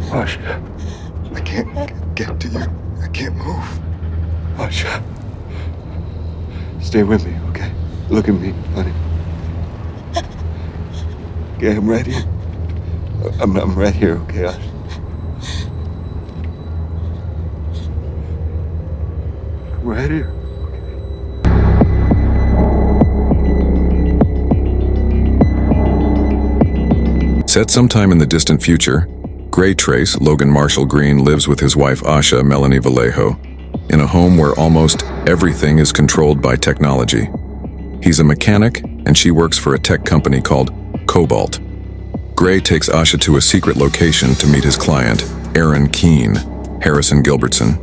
Asha. I can't get to you. I can't move. Asha. Stay with me, okay? Look at me, honey. Okay, I'm right here. I'm right here, okay, Asha? I'm right here. Set sometime in the distant future, Gray Trace, Logan Marshall Green, lives with his wife Asha Melanie Vallejo in a home where almost everything is controlled by technology. He's a mechanic, and she works for a tech company called Cobalt. Gray takes Asha to a secret location to meet his client, Aaron Keene, Harrison Gilbertson.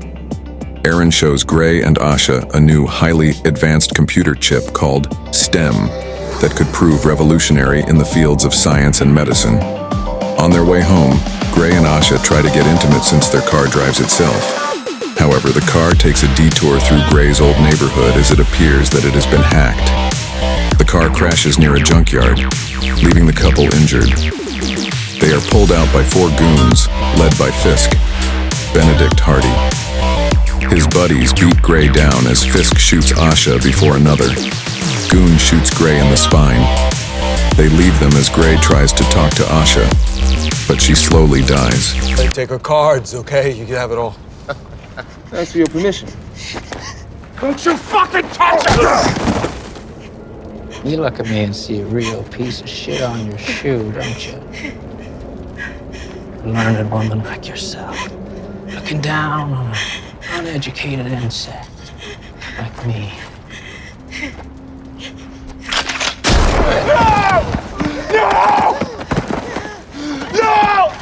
Aaron shows Gray and Asha a new, highly advanced computer chip called STEM that could prove revolutionary in the fields of science and medicine. On their way home, Gray and Asha try to get intimate since their car drives itself. However, the car takes a detour through Gray's old neighborhood as it appears that it has been hacked. The car crashes near a junkyard, leaving the couple injured. They are pulled out by 4 goons, led by Fisk, Benedict Hardy. His buddies beat Gray down as Fisk shoots Asha before another goon shoots Gray in the spine. They leave them as Gray tries to talk to Asha, but she slowly dies. They take her cards, okay? You can have it all. Thanks for your permission. Don't you fucking touch her! You look at me and see a real piece of shit on your shoe, don't you? A learned woman like yourself, looking down on an uneducated insect like me. No! No! No!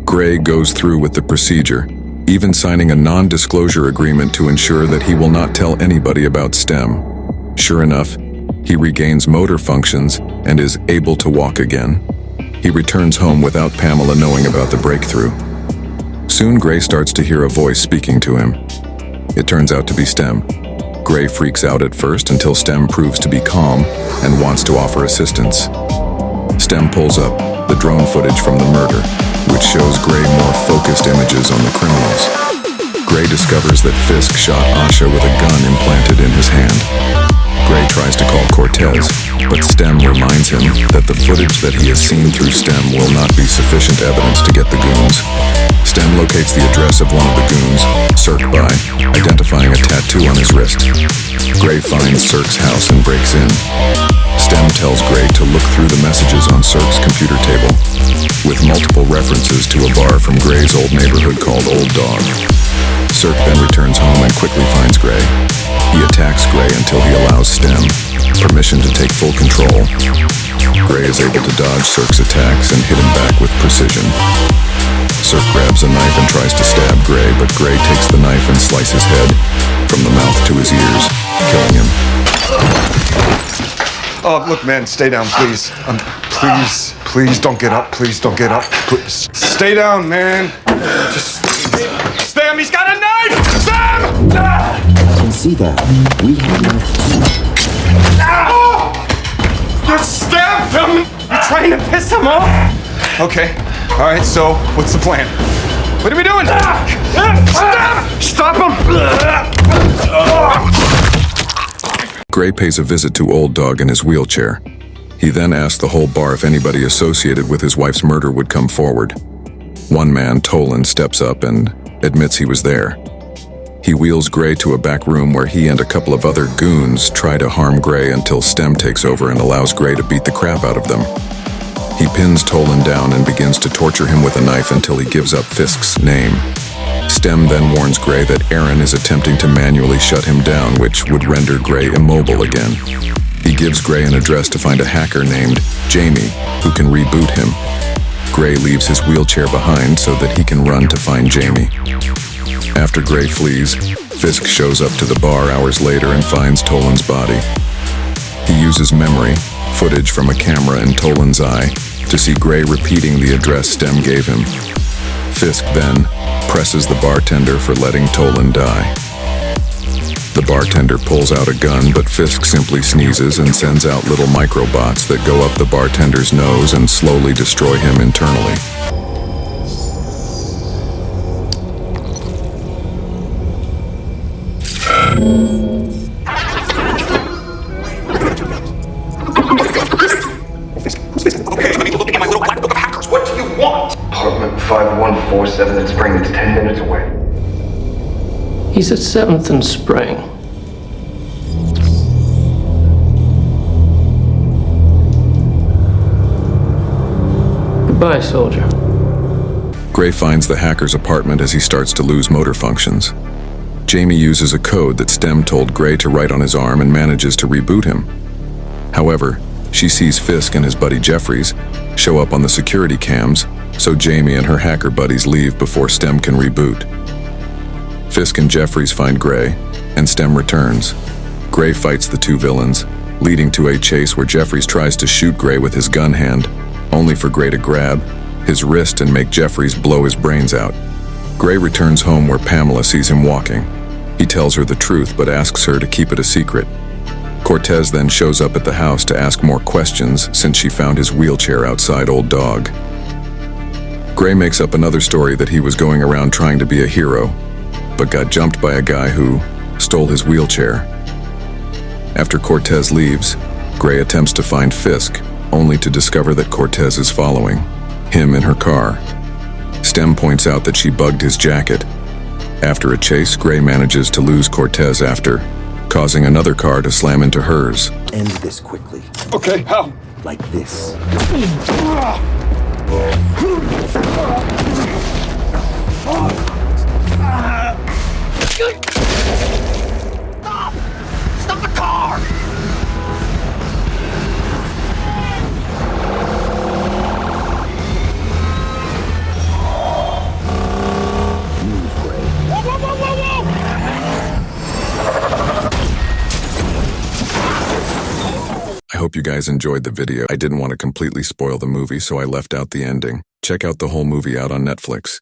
Gray goes through with the procedure, even signing a non-disclosure agreement to ensure that he will not tell anybody about STEM. Sure enough, he regains motor functions and is able to walk again. He returns home without Pamela knowing about the breakthrough. Soon Gray starts to hear a voice speaking to him. It turns out to be STEM. Gray freaks out at first until STEM proves to be calm and wants to offer assistance. STEM pulls up the drone footage from the murder, which shows Gray more focused images on the criminals. Gray discovers that Fisk shot Asha with a gun implanted in his hand. Gray tries to call Cortez, but STEM reminds him that the footage that he has seen through STEM will not be sufficient evidence to get the goons. STEM locates the address of one of the goons, Cirque, by identifying a tattoo on his wrist. Gray finds Cirque's house and breaks in. STEM tells Gray to look through the messages on Cirque's computer table, with multiple references to a bar from Gray's old neighborhood called Old Dog. Cirque then returns home and quickly finds Gray. He attacks Gray until he allows STEM permission to take full control. Gray is able to dodge Cirque's attacks and hit him back with precision. Cirque grabs a knife and tries to stab Gray, but Gray takes the knife and slices his head from the mouth to his ears, killing him. Oh, look, man, stay down, please. Please don't get up. Please don't get up. Please. Stay down, man. Just... Sam, he's got a knife! Sam! I can see that. We have knife too. You stabbed him! You're trying to piss him off? Okay. All right, so what's the plan? What are we doing? Stop him! Gray pays a visit to Old Dog in his wheelchair. He then asks the whole bar if anybody associated with his wife's murder would come forward. One man, Tolan, steps up and admits he was there. He wheels Gray to a back room where he and a couple of other goons try to harm Gray until STEM takes over and allows Gray to beat the crap out of them. He pins Tolan down and begins to torture him with a knife until he gives up Fisk's name. STEM then warns Gray that Aaron is attempting to manually shut him down, which would render Gray immobile again. He gives Gray an address to find a hacker named Jamie, who can reboot him. Gray leaves his wheelchair behind so that he can run to find Jamie. After Gray flees, Fisk shows up to the bar hours later and finds Tolan's body. He uses memory, footage from a camera in Tolan's eye, to see Gray repeating the address STEM gave him. Fisk then presses the bartender for letting Tolan die. The bartender pulls out a gun, but Fisk simply sneezes and sends out little microbots that go up the bartender's nose and slowly destroy him internally. 5147 in Spring. It's 10 minutes away. He's at 7th and Spring. Goodbye, soldier. Gray finds the hacker's apartment as he starts to lose motor functions. Jamie uses a code that Stem told Gray to write on his arm and manages to reboot him. However, she sees Fisk and his buddy Jeffries show up on the security cams, so Jamie and her hacker buddies leave before Stem can reboot. Fisk and Jeffries find Gray, and Stem returns. Gray fights the two villains, leading to a chase where Jeffries tries to shoot Gray with his gun hand, only for Gray to grab his wrist and make Jeffries blow his brains out. Gray returns home where Pamela sees him walking. He tells her the truth but asks her to keep it a secret. Cortez then shows up at the house to ask more questions since she found his wheelchair outside Old Dog. Gray makes up another story that he was going around trying to be a hero, but got jumped by a guy who stole his wheelchair. After Cortez leaves, Gray attempts to find Fisk, only to discover that Cortez is following him in her car. Stem points out that she bugged his jacket. After a chase, Gray manages to lose Cortez after causing another car to slam into hers. End this quickly. Okay, how? Like this. Stop the car! I hope you guys enjoyed the video. I didn't want to completely spoil the movie, so I left out the ending. Check out the whole movie out on Netflix.